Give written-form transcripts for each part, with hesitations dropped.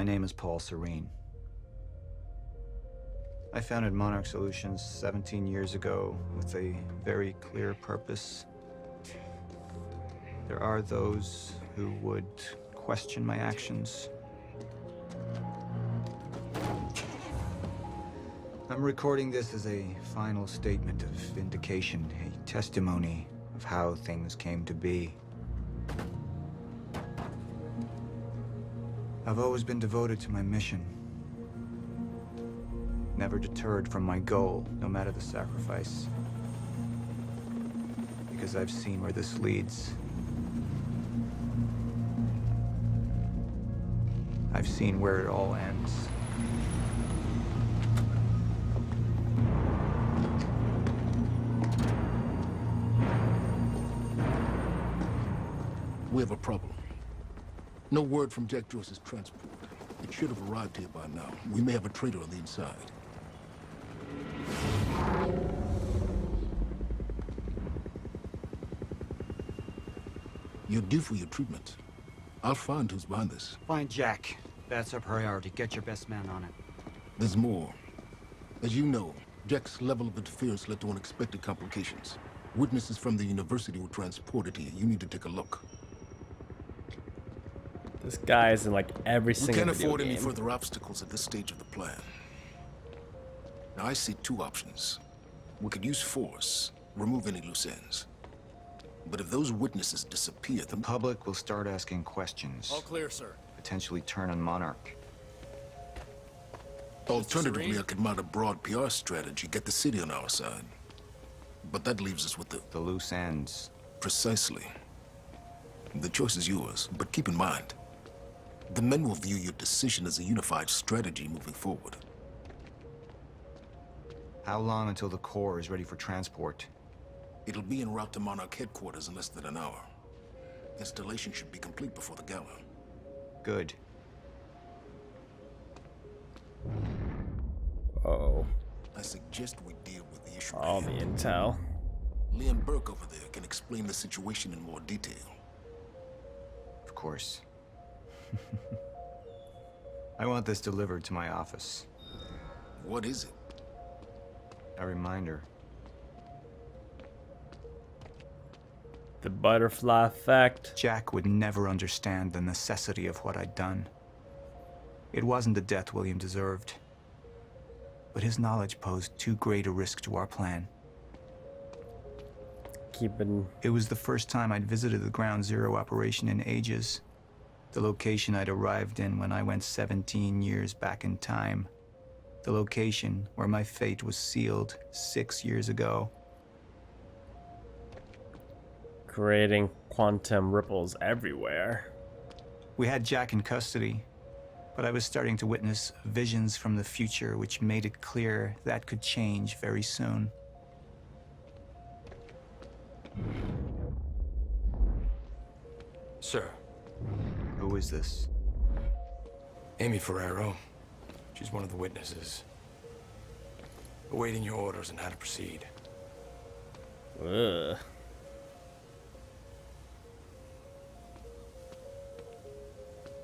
My name is Paul Serene. I founded Monarch Solutions 17 years ago with a very clear purpose. There are those who would question my actions. I'm recording this as a final statement of vindication, a testimony of how things came to be. I've always been devoted to my mission. Never deterred from my goal, no matter the sacrifice. Because I've seen where this leads. I've seen where it all ends. We have a problem. No word from Jack Joyce's transport. It should have arrived here by now. We may have a traitor on the inside. You're due for your treatment. I'll find who's behind this. Find Jack. That's our priority. Get your best man on it. There's more. As you know, Jack's level of interference led to unexpected complications. Witnesses from the university were transported here. You need to take a look. This guy is in like every single We can't video afford game. any further obstacles at this stage of the plan. Now, I see two options. We could use force, remove any loose ends. But if those witnesses disappear, The public will start asking questions. All clear, sir. Potentially turn on Monarch. Alternatively, Serene? I could mount a broad PR strategy, get the city on our side. But that leaves us with The loose ends. Precisely. The choice is yours, but keep in mind, the men will view your decision as a unified strategy moving forward. How long until the core is ready for transport? It'll be en route to Monarch headquarters in less than an hour. Installation should be complete before the gala. Good. Oh, I suggest we deal with the issue. all the intel. Liam Burke over there can explain the situation in more detail. Of course. I want this delivered to my office. What is it? A reminder. The butterfly effect. Jack would never understand the necessity of what I'd done. It wasn't the death William deserved. But his knowledge posed too great a risk to our plan. Keeping. It was the first time I'd visited the Ground Zero operation in ages. The location I'd arrived in when I went 17 years back in time. The location where my fate was sealed 6 years ago. Creating quantum ripples everywhere. We had Jack in custody, but I was starting to witness visions from the future which made it clear that could change very soon. Sir, Who is this? Amy Ferrero. She's one of the witnesses. Awaiting your orders on how to proceed. Ugh.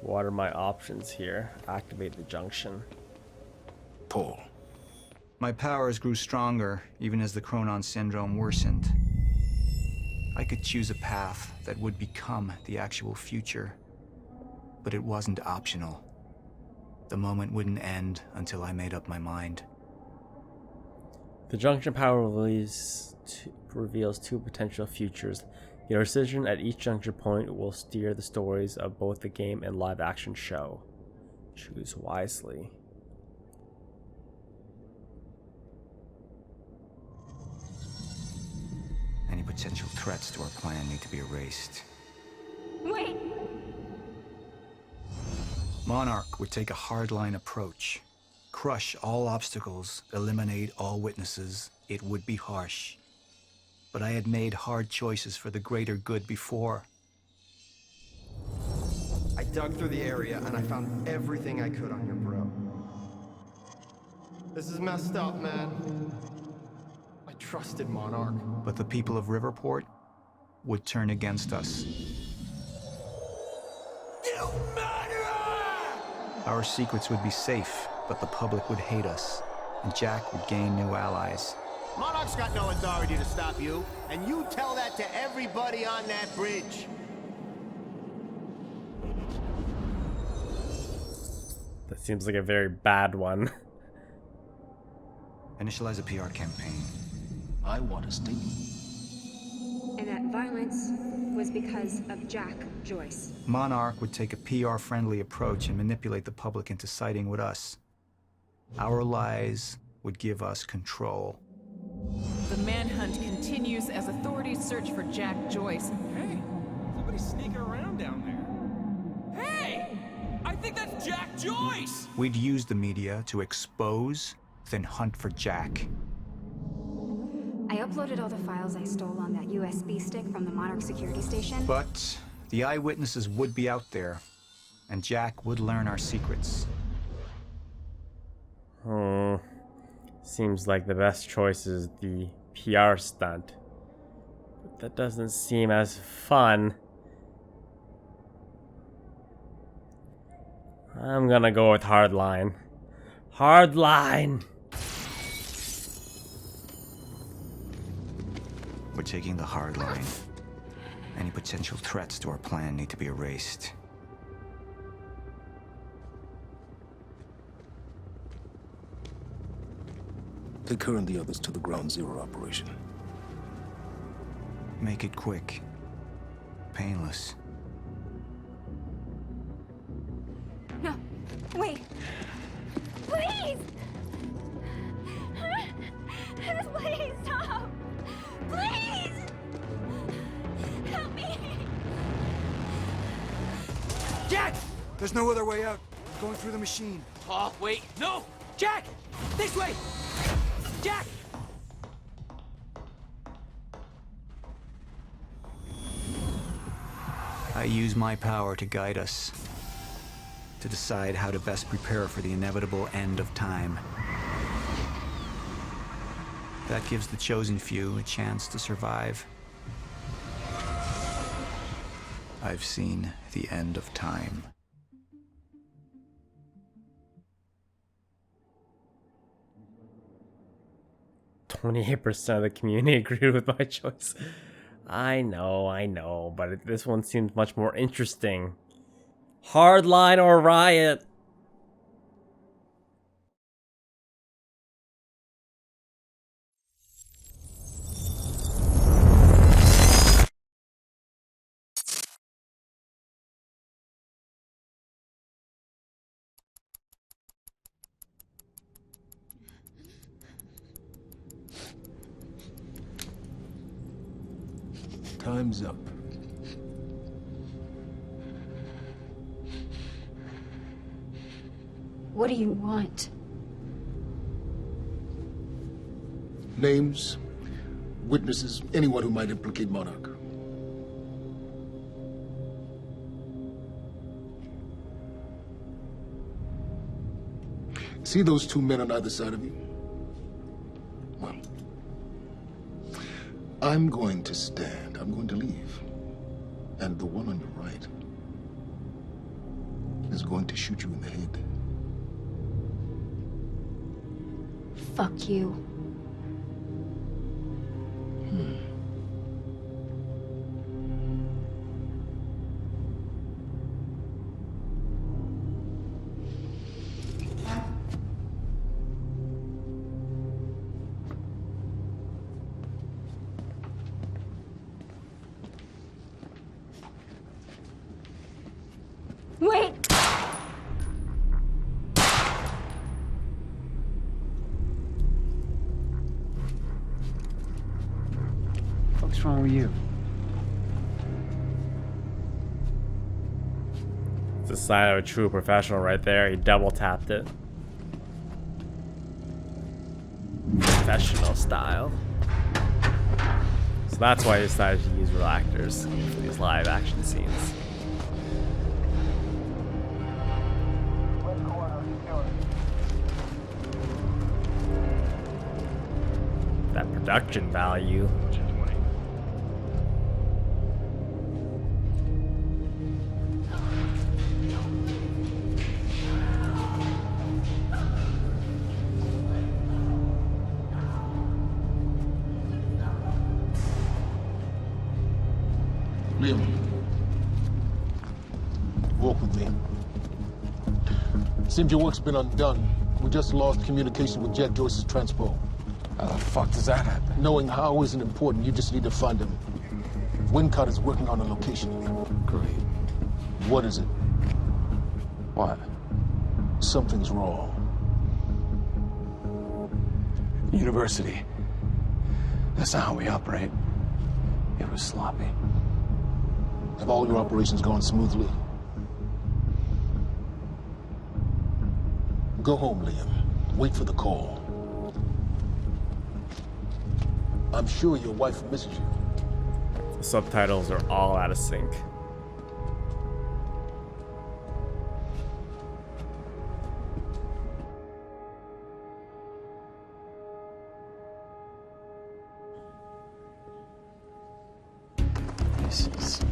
What are my options here? Activate the junction. Paul. My powers grew stronger, even as the Chronon syndrome worsened. I could choose a path that would become the actual future, but it wasn't optional. The moment wouldn't end until I made up my mind. The junction power reveals two potential futures. Your decision at each junction point will steer the stories of both the game and live action show. Choose wisely. Any potential threats to our plan need to be erased. Wait! Monarch would take a hardline approach. Crush all obstacles, eliminate all witnesses. It would be harsh. But I had made hard choices for the greater good before. I dug through the area and I found everything I could on your bro. This is messed up, man. I trusted Monarch. But the people of Riverport would turn against us. You murderer! Our secrets would be safe, but the public would hate us, and Jack would gain new allies. Monarch's got no authority to stop you, and you tell that to everybody on that bridge. That seems like a very bad one. Initialize a PR campaign. I want a statement. And that violence was because of Jack Joyce. Monarch would take a PR-friendly approach and manipulate the public into siding with us. Our lies would give us control. The manhunt continues as authorities search for Jack Joyce. Hey, somebody's sneaking around down there. Hey! I think that's Jack Joyce! We'd use the media to expose, then hunt for Jack. I uploaded all the files I stole on that USB stick from the Monarch security station. But the eyewitnesses would be out there, and Jack would learn our secrets. Seems like the best choice is the PR stunt. But that doesn't seem as fun. I'm gonna go with Hardline. Hardline! We're taking the hard line. Any potential threats to our plan need to be erased. Take her and the others to the Ground Zero operation. Make it quick. Painless. No, wait. Please! Please stop! Please! Help me! Jack! There's no other way out. Going through the machine. Oh, wait, no! Jack! This way! Jack! I use my power to guide us. To decide how to best prepare for the inevitable end of time. That gives the chosen few a chance to survive. I've seen the end of time. %28 of the community agreed with my choice. I know, but this one seems much more interesting. Hardline or Riot? Time's up. What do you want? Names, witnesses, anyone who might implicate Monarch. See those two men on either side of you? Well, I'm going to stand. I'm going to leave. And the one on your right is going to shoot you in the head. Fuck you. Wait! What's wrong with you? It's the sign of a true professional right there. He double tapped it. Professional style. So that's why he decided to use real actors for these live action scenes. That production value. Seems your work's been undone. We just lost communication with Jack Joyce's transpo. How the fuck does that happen? Knowing how isn't important. You just need to find him. Wincott is working on a location. Great. What is it? What? Something's wrong. University. That's not how we operate. It was sloppy. Have all your operations gone smoothly? Go home, Liam. Wait for the call. I'm sure your wife misses you. The subtitles are all out of sync.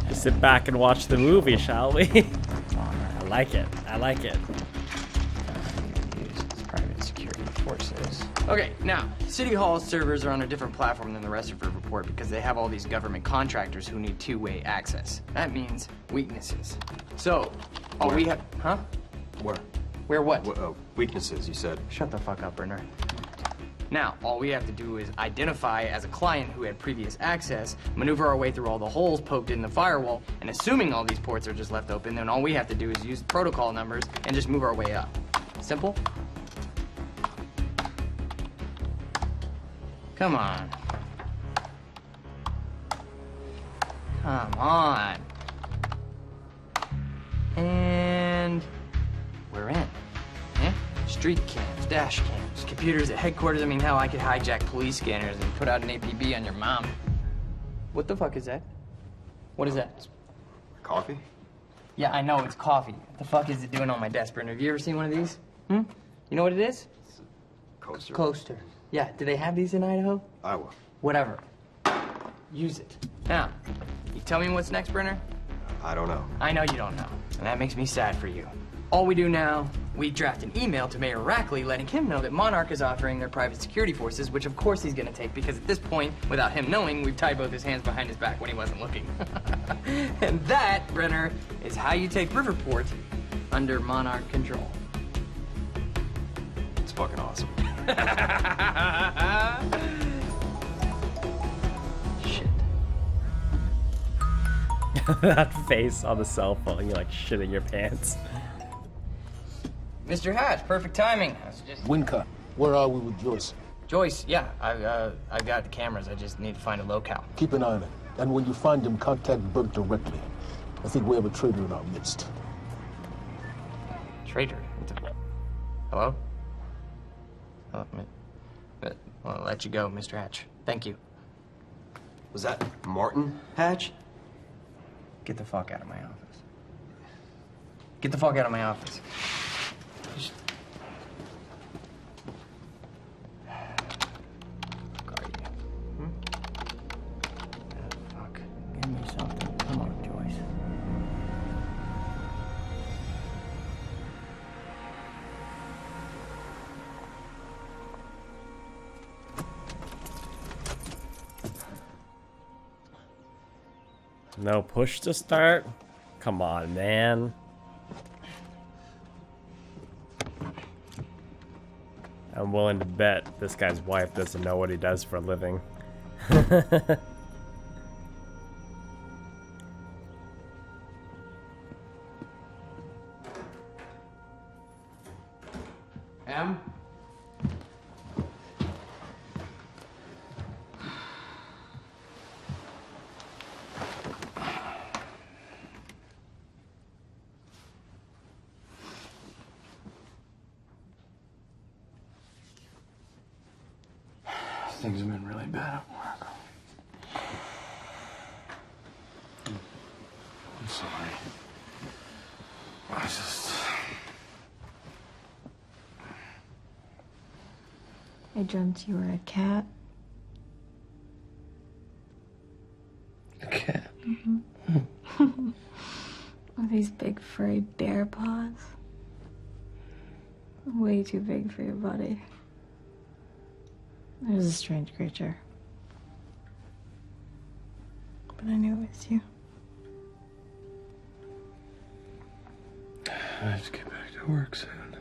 Just sit back and watch the movie, shall we? I like it. I like it. Use private security forces. Okay, now, City Hall's servers are on a different platform than the rest of Riverport because they have all these government contractors who need two-way access. That means weaknesses. So, all we have... Huh? Where? Where what? Weaknesses, you said. Shut the fuck up, Brenner. Now, all we have to do is identify as a client who had previous access, maneuver our way through all the holes poked in the firewall, and assuming all these ports are just left open, then all we have to do is use protocol numbers and just move our way up. Simple? Come on. Come on. And we're in. Yeah? Street cams, dash cams, computers at headquarters. I mean, hell, I could hijack police scanners and put out an APB on your mom. What the fuck is that? What is that? Coffee? Yeah, I know, it's coffee. What the fuck is it doing on my desk, Brenner? Have you ever seen one of these? Hmm? You know what it is? Coaster. Coaster. Yeah, do they have these in Idaho? Iowa. Whatever. Use it. Now, you tell me what's next, Brenner? I don't know. I know you don't know, and that makes me sad for you. All we do now, we draft an email to Mayor Rackley letting him know that Monarch is offering their private security forces, which of course he's gonna take because at this point, without him knowing, we've tied both his hands behind his back when he wasn't looking. And that, Brenner, is how you take Riverport under Monarch control. It's fucking awesome. Shit. That face on the cell phone, you're like shitting your pants. Mr. Hatch, perfect timing. I was just... Wincott, where are we with Joyce? Joyce, yeah, I've got the cameras. I just need to find a locale. Keep an eye on it. And when you find him, contact Burke directly. I think we have a traitor in our midst. Traitor? Hello? Oh, well, I'll let you go, Mr. Hatch. Thank you. Was that Martin Hatch? Get the fuck out of my office. Get the fuck out of my office. Fuck are you? Hmm? Oh, fuck. Give me something. Come on, Joyce. No push to start? Come on, man. I'm willing to bet this guy's wife doesn't know what he does for a living. Em? Things have been really bad at work. I'm sorry. I just... I dreamt you were a cat. A cat? Mm-hmm. With these big furry bear paws. Way too big for your body. It was a strange creature. But I knew it was you. I have to get back to work soon.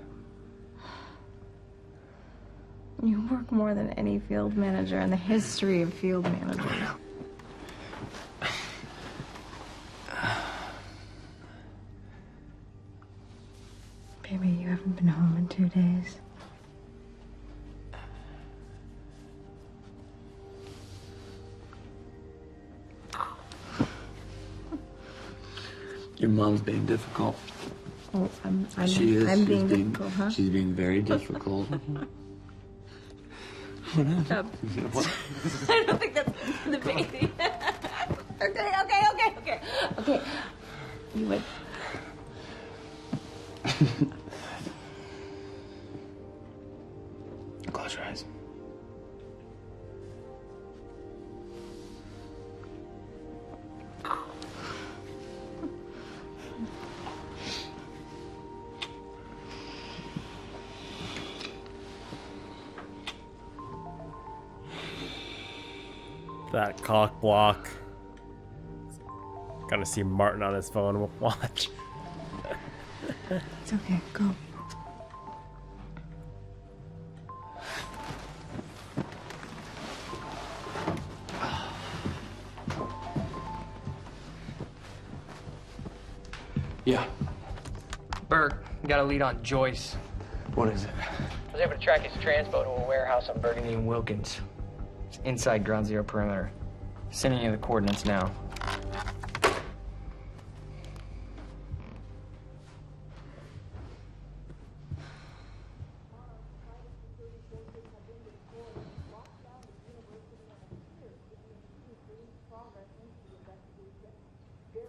You work more than any field manager in the history of field managers. Baby, you haven't been home in 2 days. Your mom's being difficult. Oh, I'm She's being difficult, huh? She's being very difficult. What? I don't think that's the baby. Okay. You would. Close your eyes. That cock block. Gotta see Martin on his phone. Watch. It's okay. Go. Yeah. Burke, got a lead on Joyce. What is it? I was able to track his transpo to a warehouse on Burgundy and Wilkins. It's inside Ground Zero perimeter. Sending you the coordinates now.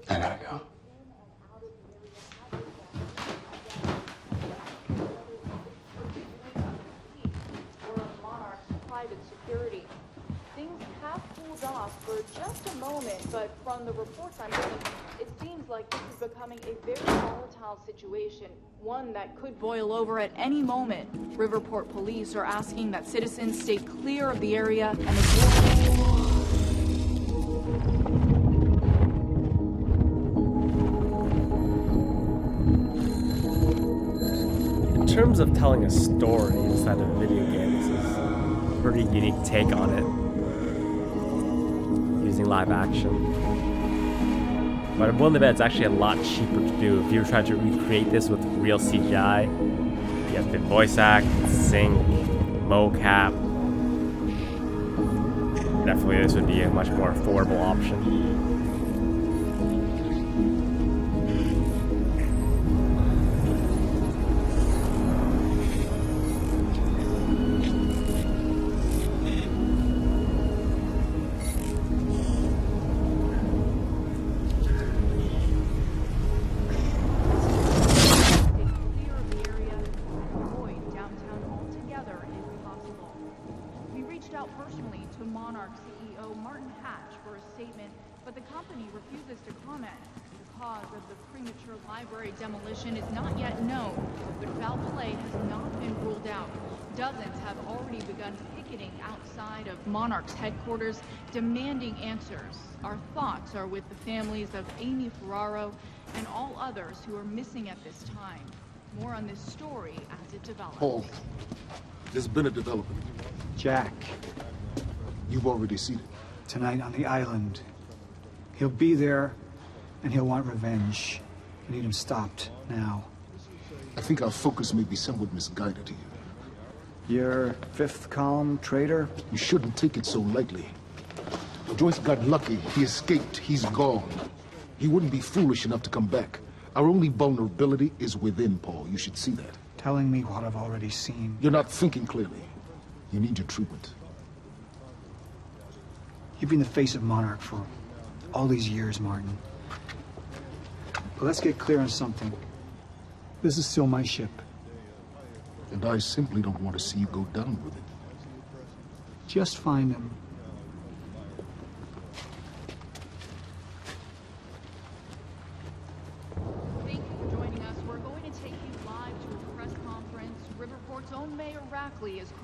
I gotta go. Things have cooled off for just a moment, but from the reports I'm getting, it seems like this is becoming a very volatile situation, one that could boil over at any moment. Riverport police are asking that citizens stay clear of the area and avoid... In terms of telling a story inside of a video game, this is a pretty unique take on it. Using live action. But I'm willing to bet it's actually a lot cheaper to do. If you were trying to recreate this with real CGI, you have to voice act, sync, mocap. Definitely this would be a much more affordable option. Personally to Monarch CEO Martin Hatch for a statement, but the company refuses to comment. The cause of the premature library demolition is not yet known, but foul play has not been ruled out. Dozens have already begun picketing outside of Monarch's headquarters, demanding answers. Our thoughts are with the families of Amy Ferraro and all others who are missing at this time. More on this story as it develops. Paul, there's been a development. Jack. You've already seen it. Tonight on the island. He'll be there, and he'll want revenge. We need him stopped, now. I think our focus may be somewhat misguided here. Your fifth column traitor? You shouldn't take it so lightly. Joyce got lucky. He escaped. He's gone. He wouldn't be foolish enough to come back. Our only vulnerability is within, Paul. You should see that. Telling me what I've already seen. You're not thinking clearly. You need your treatment. You've been the face of Monarch for all these years, Martin. But let's get clear on something. This is still my ship. And I simply don't want to see you go down with it. Just find him. Thank you for joining us. We're going to take you live to a press conference. Riverport's own Mayor Rackley is